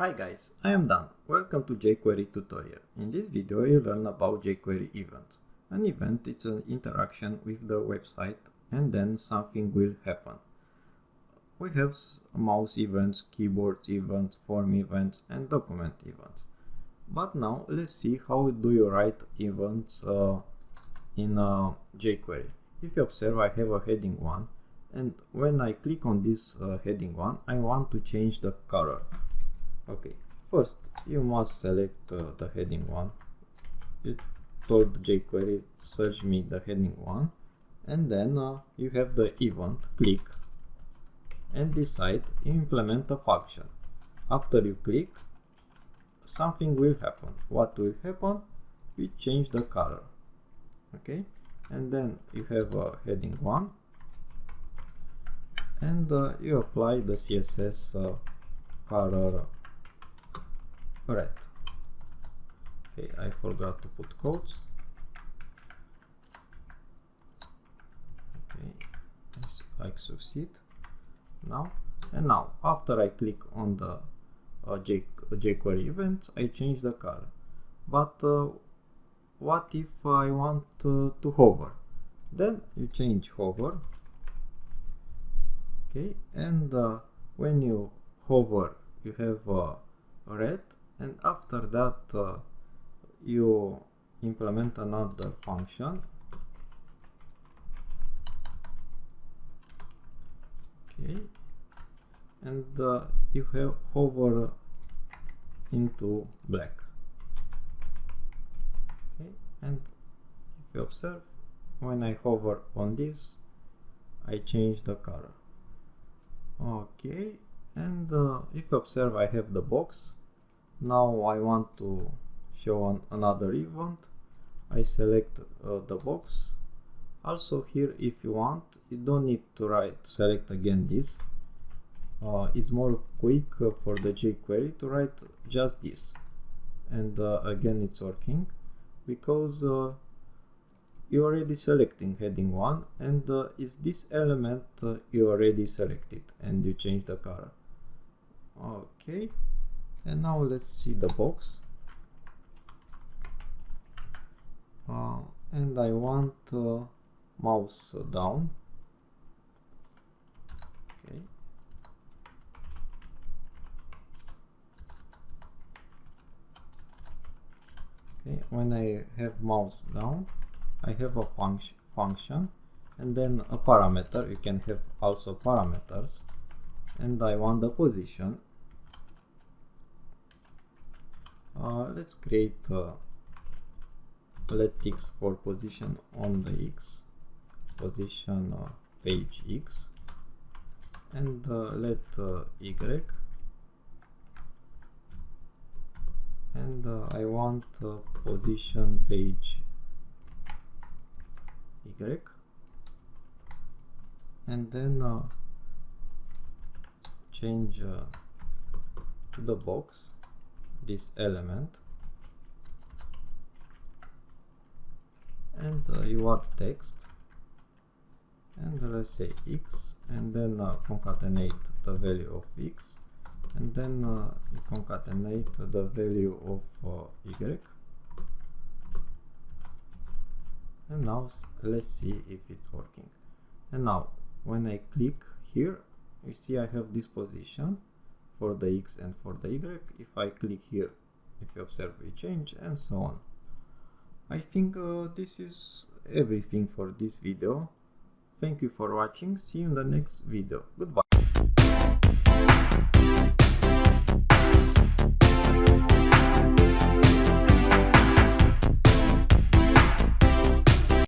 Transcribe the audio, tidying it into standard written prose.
Hi guys, I am Dan. Welcome to jQuery tutorial. In this video you'll learn about jQuery events. An event is an interaction with the website and then something will happen. We have mouse events, keyboard events, form events and document events. But now let's see how do you write events in jQuery. If you observe, I have a heading 1, and when I click on this heading 1, I want to change the color. Okay, first you must select the heading 1. You told jQuery search me the heading 1, and then you have the event, click and decide implement a function. After you click, something will happen. What will happen? You change the color. Okay, and then you have heading 1, and you apply the CSS color red. Okay, I forgot to put quotes. Okay, I succeed now. And now after I click on the jQuery events, I change the color. But what if I want to hover? Then you change hover. Okay, and when you hover, you have red, and after that you implement another function. Okay, and you have hover into black. Okay, and if you observe, when I hover on this, I change the color. Okay, and if you observe, I have the box. Now I want to show another event. I select the box. Also here, if you want, you don't need to select again this. It's more quick for the jQuery to write just this, and again it's working because you already selecting heading 1, and is this element you already selected, and you change the color. Okay, and now let's see the box, and I want mouse down. Okay, okay, when I have mouse down, I have a function and then a parameter. You can have also parameters, and I want the position. Let's create let x for position on the x, position page x, and let y, and I want position page y, and then change to the box this element, and you add text, and let's say x, and then concatenate the value of x, and then you concatenate the value of y, and now let's see if it's working. And now when I click here, you see I have this position for the x and for the y. If I click here, if you observe, we change, and so on. I think this is everything for this video. Thank you for watching. See you in the next video. Goodbye.